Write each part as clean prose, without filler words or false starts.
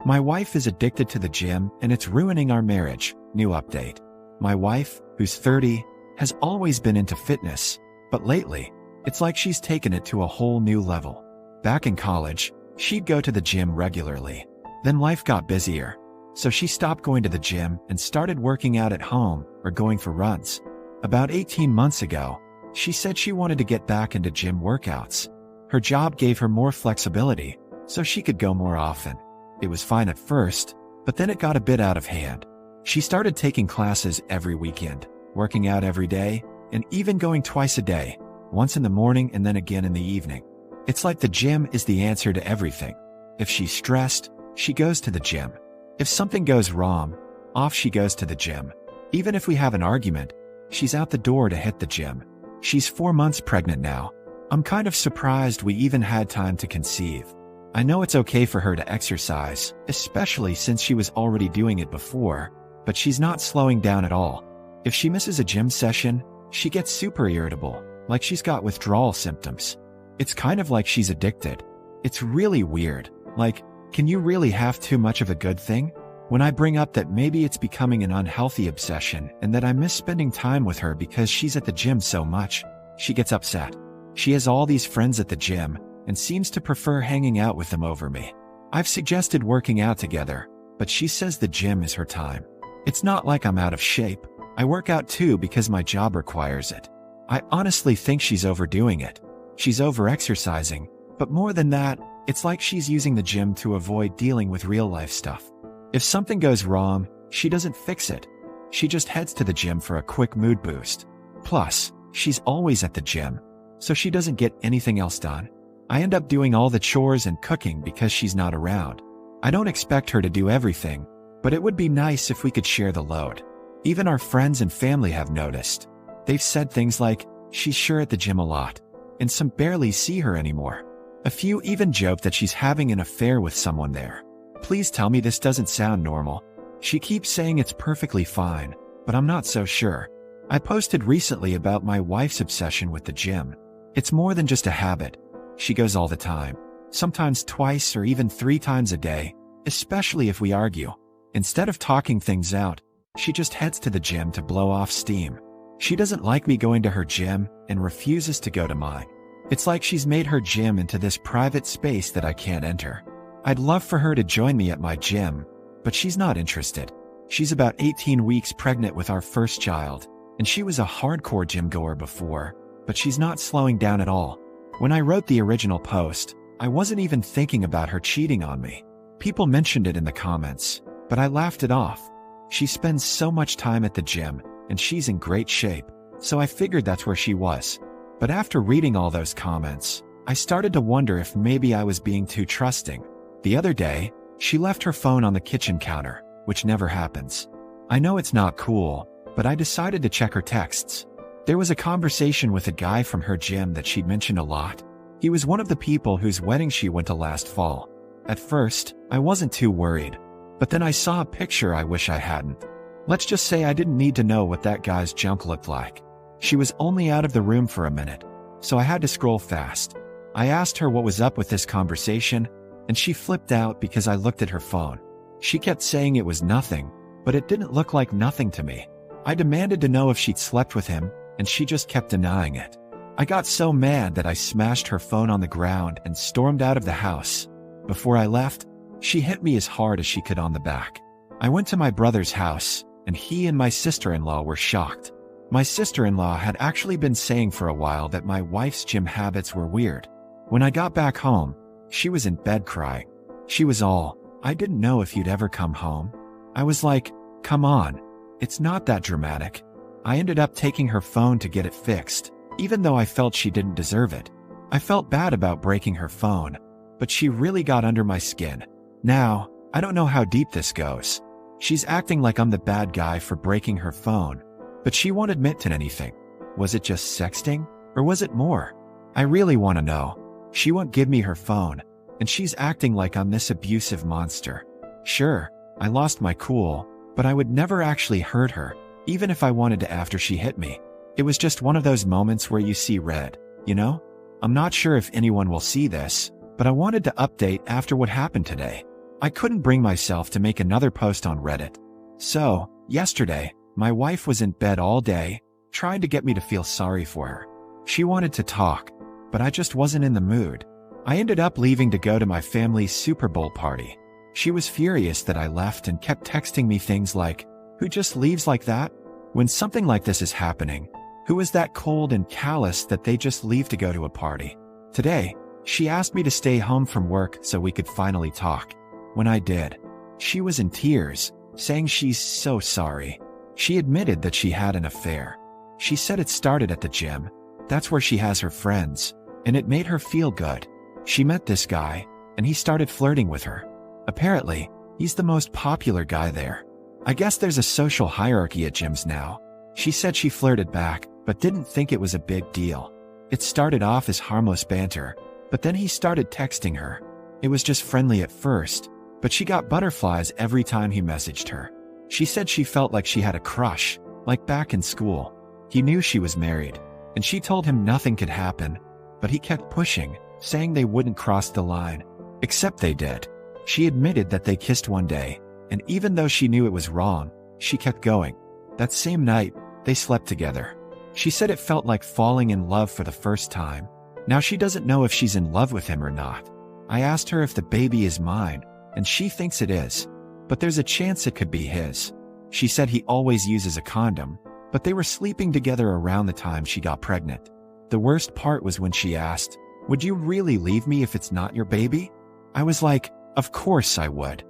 My wife is addicted to the gym and it's ruining our marriage. New update. My wife, who's 30, has always been into fitness, but lately, it's like she's taken it to a whole new level. Back in college, she'd go to the gym regularly. Then life got busier, so she stopped going to the gym and started working out at home or going for runs. About 18 months ago, she said she wanted to get back into gym workouts. Her job gave her more flexibility, so she could go more often. It was fine at first, but then it got a bit out of hand. She started taking classes every weekend, working out every day, and even going twice a day, once in the morning and then again in the evening. It's like the gym is the answer to everything. If she's stressed, she goes to the gym. If something goes wrong, off she goes to the gym. Even if we have an argument, she's out the door to hit the gym. She's 4 months pregnant now. I'm kind of surprised we even had time to conceive. I know it's okay for her to exercise, especially since she was already doing it before, but she's not slowing down at all. If she misses a gym session, she gets super irritable, like she's got withdrawal symptoms. It's kind of like she's addicted. It's really weird. Like, can you really have too much of a good thing? When I bring up that maybe it's becoming an unhealthy obsession and that I miss spending time with her because she's at the gym so much, she gets upset. She has all these friends at the gym and seems to prefer hanging out with them over me. I've suggested working out together, but she says the gym is her time. It's not like I'm out of shape. I work out too because my job requires it. I honestly think she's overdoing it. She's over-exercising, but more than that, it's like she's using the gym to avoid dealing with real-life stuff. If something goes wrong, she doesn't fix it. She just heads to the gym for a quick mood boost. Plus, she's always at the gym, so she doesn't get anything else done. I end up doing all the chores and cooking because she's not around. I don't expect her to do everything, but it would be nice if we could share the load. Even our friends and family have noticed. They've said things like, she's sure at the gym a lot, and some barely see her anymore. A few even joke that she's having an affair with someone there. Please tell me this doesn't sound normal. She keeps saying it's perfectly fine, but I'm not so sure. I posted recently about my wife's obsession with the gym. It's more than just a habit. She goes all the time, sometimes twice or even 3 times a day, especially if we argue. Instead of talking things out, she just heads to the gym to blow off steam. She doesn't like me going to her gym and refuses to go to mine. It's like she's made her gym into this private space that I can't enter. I'd love for her to join me at my gym, but she's not interested. She's about 18 weeks pregnant with our first child, and she was a hardcore gym goer before, but she's not slowing down at all. When I wrote the original post, I wasn't even thinking about her cheating on me. People mentioned it in the comments, but I laughed it off. She spends so much time at the gym, and she's in great shape, so I figured that's where she was. But after reading all those comments, I started to wonder if maybe I was being too trusting. The other day, she left her phone on the kitchen counter, which never happens. I know it's not cool, but I decided to check her texts. There was a conversation with a guy from her gym that she'd mentioned a lot. He was one of the people whose wedding she went to last fall. At first, I wasn't too worried, but then I saw a picture I wish I hadn't. Let's just say I didn't need to know what that guy's junk looked like. She was only out of the room for a minute, so I had to scroll fast. I asked her what was up with this conversation, and she flipped out because I looked at her phone. She kept saying it was nothing, but it didn't look like nothing to me. I demanded to know if she'd slept with him, and she just kept denying it. I got so mad that I smashed her phone on the ground and stormed out of the house. Before I left, she hit me as hard as she could on the back. I went to my brother's house, and he and my sister-in-law were shocked. My sister-in-law had actually been saying for a while that my wife's gym habits were weird. When I got back home, she was in bed crying. She was all, "I didn't know if you'd ever come home." I was like, come on, it's not that dramatic. I ended up taking her phone to get it fixed, even though I felt she didn't deserve it. I felt bad about breaking her phone, but she really got under my skin. Now, I don't know how deep this goes. She's acting like I'm the bad guy for breaking her phone, but she won't admit to anything. Was it just sexting, or was it more? I really want to know. She won't give me her phone, and she's acting like I'm this abusive monster. Sure, I lost my cool, but I would never actually hurt her, even if I wanted to after she hit me. It was just one of those moments where you see red, you know? I'm not sure if anyone will see this, but I wanted to update after what happened today. I couldn't bring myself to make another post on Reddit. So, yesterday, my wife was in bed all day, trying to get me to feel sorry for her. She wanted to talk, but I just wasn't in the mood. I ended up leaving to go to my family's Super Bowl party. She was furious that I left and kept texting me things like, "Who just leaves like that?" When something like this is happening, who is that cold and callous that they just leave to go to a party? Today, she asked me to stay home from work so we could finally talk. When I did, she was in tears, saying she's so sorry. She admitted that she had an affair. She said it started at the gym. That's where she has her friends, and it made her feel good. She met this guy, and he started flirting with her. Apparently, he's the most popular guy there. I guess there's a social hierarchy at gyms now. She said she flirted back, but didn't think it was a big deal. It started off as harmless banter, but then he started texting her. It was just friendly at first, but she got butterflies every time he messaged her. She said she felt like she had a crush, like back in school. He knew she was married, and she told him nothing could happen, but he kept pushing, saying they wouldn't cross the line. Except they did. She admitted that they kissed one day, and even though she knew it was wrong, she kept going. That same night, they slept together. She said it felt like falling in love for the first time. Now she doesn't know if she's in love with him or not. I asked her if the baby is mine, and she thinks it is, but there's a chance it could be his. She said he always uses a condom, but they were sleeping together around the time she got pregnant. The worst part was when she asked, "Would you really leave me if it's not your baby?" I was like, "Of course I would."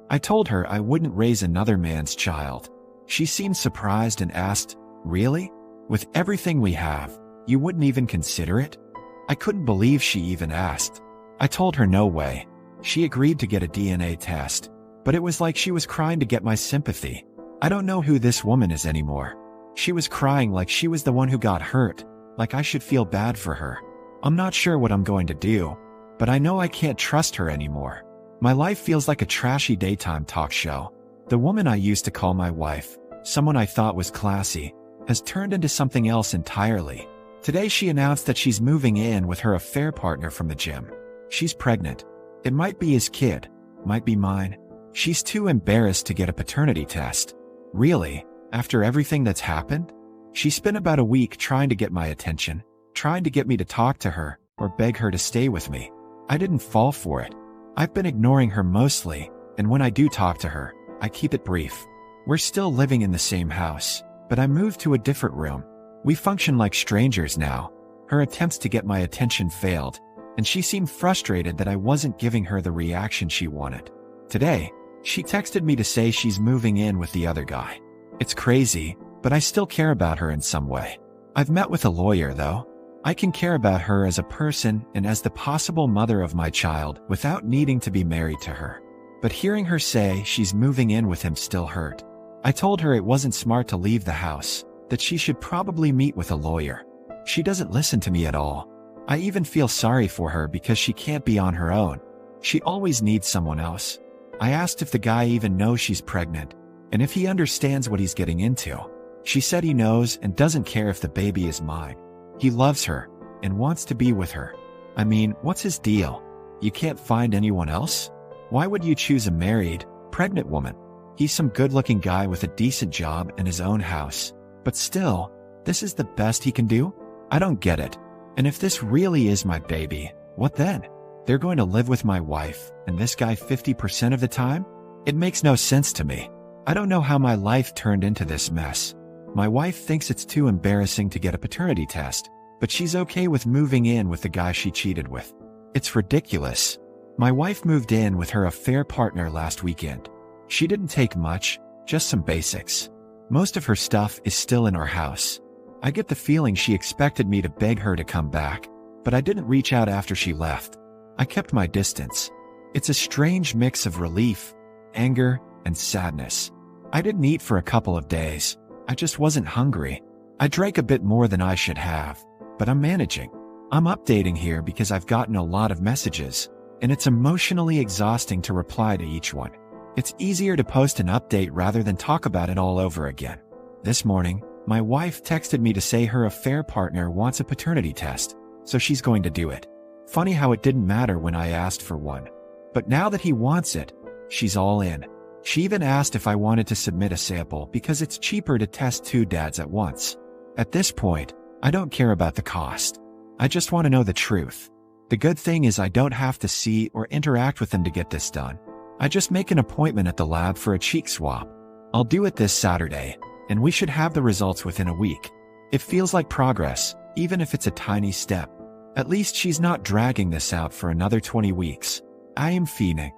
I told her I wouldn't raise another man's child. She seemed surprised and asked, "Really? With everything we have, you wouldn't even consider it?" I couldn't believe she even asked. I told her no way. She agreed to get a DNA test, but it was like she was crying to get my sympathy. I don't know who this woman is anymore. She was crying like she was the one who got hurt, like I should feel bad for her. I'm not sure what I'm going to do, but I know I can't trust her anymore. My life feels like a trashy daytime talk show. The woman I used to call my wife, someone I thought was classy, has turned into something else entirely. Today she announced that she's moving in with her affair partner from the gym. She's pregnant. It might be his kid, might be mine. She's too embarrassed to get a paternity test. Really? After everything that's happened? She spent about a week trying to get my attention, trying to get me to talk to her or beg her to stay with me. I didn't fall for it. I've been ignoring her mostly, and when I do talk to her, I keep it brief. We're still living in the same house, but I moved to a different room. We function like strangers now. Her attempts to get my attention failed, and she seemed frustrated that I wasn't giving her the reaction she wanted. Today, she texted me to say she's moving in with the other guy. It's crazy, but I still care about her in some way. I've met with a lawyer, though. I can care about her as a person and as the possible mother of my child without needing to be married to her. But hearing her say she's moving in with him still hurt. I told her it wasn't smart to leave the house, that she should probably meet with a lawyer. She doesn't listen to me at all. I even feel sorry for her because she can't be on her own. She always needs someone else. I asked if the guy even knows she's pregnant, and if he understands what he's getting into. She said he knows and doesn't care if the baby is mine. He loves her and wants to be with her. I mean, what's his deal? You can't find anyone else? Why would you choose a married, pregnant woman? He's some good-looking guy with a decent job and his own house. But still, this is the best he can do? I don't get it. And if this really is my baby, what then? They're going to live with my wife and this guy 50% of the time? It makes no sense to me. I don't know how my life turned into this mess. My wife thinks it's too embarrassing to get a paternity test, but she's okay with moving in with the guy she cheated with. It's ridiculous. My wife moved in with her affair partner last weekend. She didn't take much, just some basics. Most of her stuff is still in our house. I get the feeling she expected me to beg her to come back, but I didn't reach out after she left. I kept my distance. It's a strange mix of relief, anger, and sadness. I didn't eat for a couple of days. I just wasn't hungry. I drank a bit more than I should have, but I'm managing. I'm updating here because I've gotten a lot of messages, and it's emotionally exhausting to reply to each one. It's easier to post an update rather than talk about it all over again. This morning, my wife texted me to say her affair partner wants a paternity test, so she's going to do it. Funny how it didn't matter when I asked for one. But now that he wants it, She's all in. She even asked if I wanted to submit a sample because it's cheaper to test 2 dads at once. At this point, I don't care about the cost. I just want to know the truth. The good thing is I don't have to see or interact with them to get this done. I just make an appointment at the lab for a cheek swab. I'll do it this Saturday, and we should have the results within a week. It feels like progress, even if it's a tiny step. At least she's not dragging this out for another 20 weeks. I am fiending.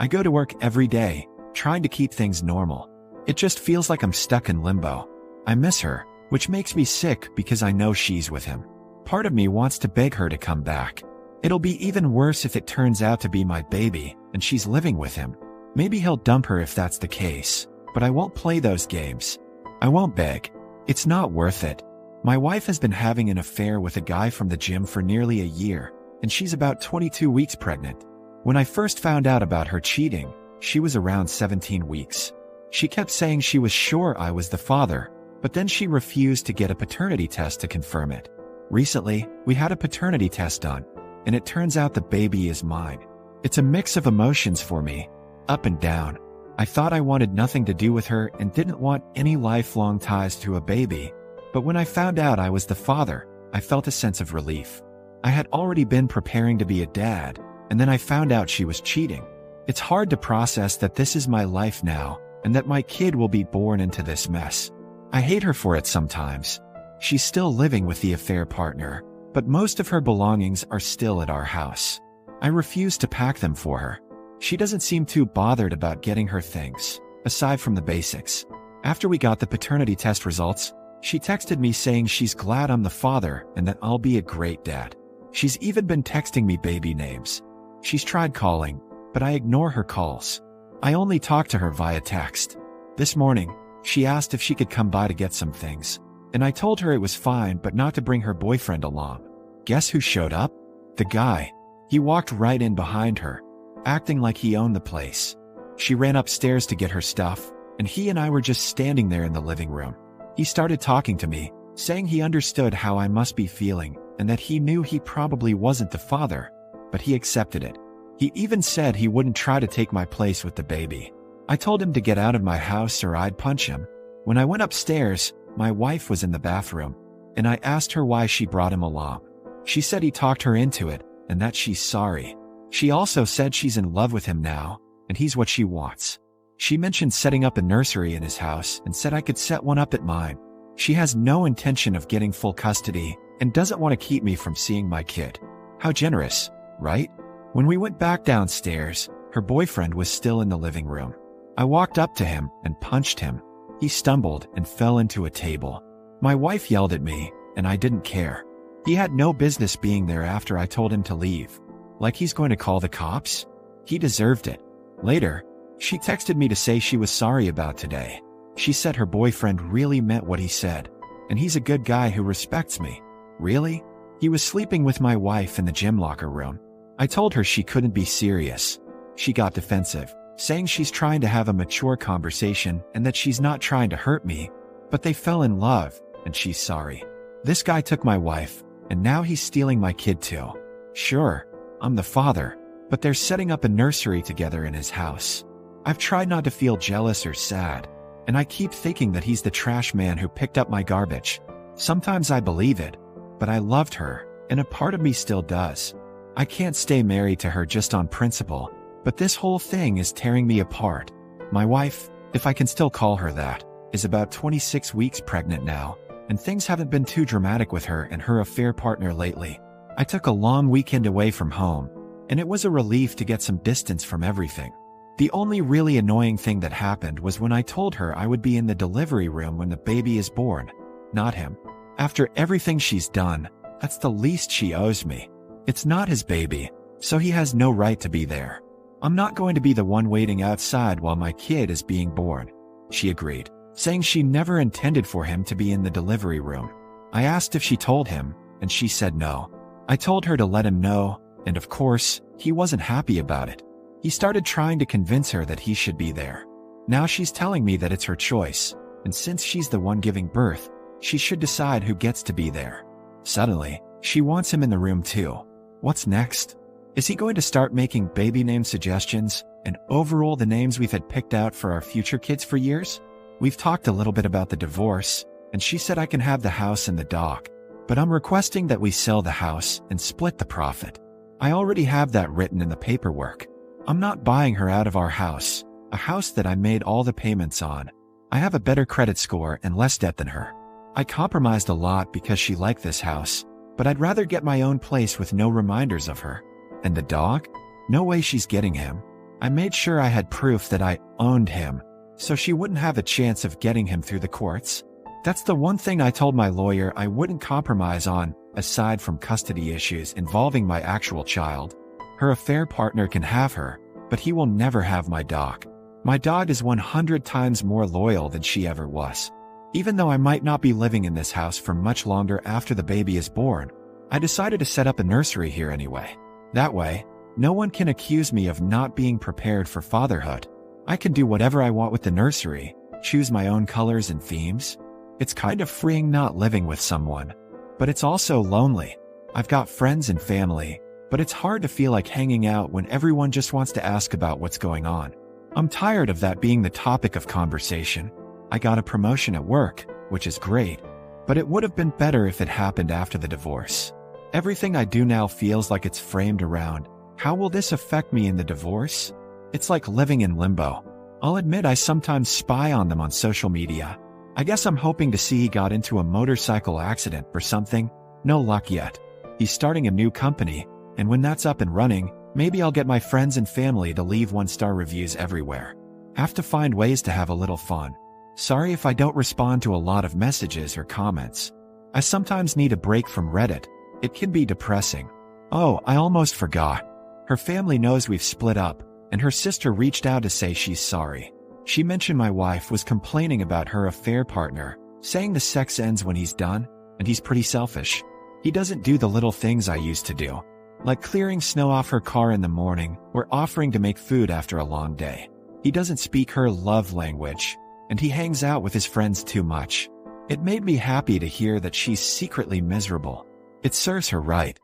I go to work every day, trying to keep things normal. It just feels like I'm stuck in limbo. I miss her, which makes me sick because I know she's with him. Part of me wants to beg her to come back. It'll be even worse if it turns out to be my baby and she's living with him. Maybe he'll dump her if that's the case, but I won't play those games. I won't beg. It's not worth it. My wife has been having an affair with a guy from the gym for nearly a year, and she's about 22 weeks pregnant. When I first found out about her cheating, she was around 17 weeks. She kept saying she was sure I was the father, but then she refused to get a paternity test to confirm it. Recently, we had a paternity test done, and it turns out the baby is mine. It's a mix of emotions for me, up and down. I thought I wanted nothing to do with her and didn't want any lifelong ties to a baby, but when I found out I was the father, I felt a sense of relief. I had already been preparing to be a dad, and then I found out she was cheating. It's hard to process that this is my life now, and that my kid will be born into this mess. I hate her for it sometimes. She's still living with the affair partner, but most of her belongings are still at our house. I refuse to pack them for her. She doesn't seem too bothered about getting her things, aside from the basics. After we got the paternity test results, she texted me saying she's glad I'm the father and that I'll be a great dad. She's even been texting me baby names. She's tried calling, but I ignore her calls. I only talk to her via text. This morning, she asked if she could come by to get some things, and I told her it was fine but not to bring her boyfriend along. Guess who showed up? The guy. He walked right in behind her, acting like he owned the place. She ran upstairs to get her stuff, and he and I were just standing there in the living room. He started talking to me, saying he understood how I must be feeling and that he knew he probably wasn't the father, but he accepted it. He even said he wouldn't try to take my place with the baby. I told him to get out of my house or I'd punch him. When I went upstairs, my wife was in the bathroom, and I asked her why she brought him along. She said he talked her into it and that she's sorry. She also said she's in love with him now, and he's what she wants. She mentioned setting up a nursery in his house and said I could set one up at mine. She has no intention of getting full custody and doesn't want to keep me from seeing my kid. How generous, right? When we went back downstairs, her boyfriend was still in the living room. I walked up to him and punched him. He stumbled and fell into a table. My wife yelled at me, and I didn't care. He had no business being there after I told him to leave. Like he's going to call the cops? He deserved it. Later, she texted me to say she was sorry about today. She said her boyfriend really meant what he said, and he's a good guy who respects me. Really? He was sleeping with my wife in the gym locker room. I told her she couldn't be serious. She got defensive, saying she's trying to have a mature conversation and that she's not trying to hurt me, but they fell in love, and she's sorry. This guy took my wife, and now he's stealing my kid too. Sure, I'm the father, but they're setting up a nursery together in his house. I've tried not to feel jealous or sad, and I keep thinking that he's the trash man who picked up my garbage. Sometimes I believe it, but I loved her, and a part of me still does. I can't stay married to her just on principle, but this whole thing is tearing me apart. My wife, if I can still call her that, is about 26 weeks pregnant now, and things haven't been too dramatic with her and her affair partner lately. I took a long weekend away from home, and it was a relief to get some distance from everything. The only really annoying thing that happened was when I told her I would be in the delivery room when the baby is born, not him. After everything she's done, that's the least she owes me. It's not his baby, so he has no right to be there. I'm not going to be the one waiting outside while my kid is being born. She agreed, saying she never intended for him to be in the delivery room. I asked if she told him, and she said no. I told her to let him know, and of course, he wasn't happy about it. He started trying to convince her that he should be there. Now she's telling me that it's her choice, and since she's the one giving birth, she should decide who gets to be there. Suddenly, she wants him in the room too. What's next? Is he going to start making baby name suggestions and overrule the names we've had picked out for our future kids for years? We've talked a little bit about the divorce, and she said I can have the house and the dog, but I'm requesting that we sell the house and split the profit. I already have that written in the paperwork. I'm not buying her out of our house, a house that I made all the payments on. I have a better credit score and less debt than her. I compromised a lot because she liked this house, but I'd rather get my own place with no reminders of her. And the dog? No way she's getting him. I made sure I had proof that I owned him, so she wouldn't have a chance of getting him through the courts. That's the one thing I told my lawyer I wouldn't compromise on, aside from custody issues involving my actual child. Her affair partner can have her, but he will never have my dog. My dog is 100 times more loyal than she ever was. Even though I might not be living in this house for much longer after the baby is born, I decided to set up a nursery here anyway. That way, no one can accuse me of not being prepared for fatherhood. I can do whatever I want with the nursery, choose my own colors and themes. It's kind of freeing not living with someone, but it's also lonely. I've got friends and family, but it's hard to feel like hanging out when everyone just wants to ask about what's going on. I'm tired of that being the topic of conversation. I got a promotion at work, which is great, but it would have been better if it happened after the divorce. Everything I do now feels like it's framed around, how will this affect me in the divorce? It's like living in limbo. I'll admit I sometimes spy on them on social media. I guess I'm hoping to see he got into a motorcycle accident or something. No luck yet. He's starting a new company, and when that's up and running, maybe I'll get my friends and family to leave 1-star reviews everywhere. Have to find ways to have a little fun. Sorry if I don't respond to a lot of messages or comments. I sometimes need a break from Reddit. It can be depressing. Oh, I almost forgot. Her family knows we've split up, and her sister reached out to say she's sorry. She mentioned my wife was complaining about her affair partner, saying the sex ends when he's done, and he's pretty selfish. He doesn't do the little things I used to do, like clearing snow off her car in the morning or offering to make food after a long day. He doesn't speak her love language, and he hangs out with his friends too much. It made me happy to hear that she's secretly miserable. It serves her right.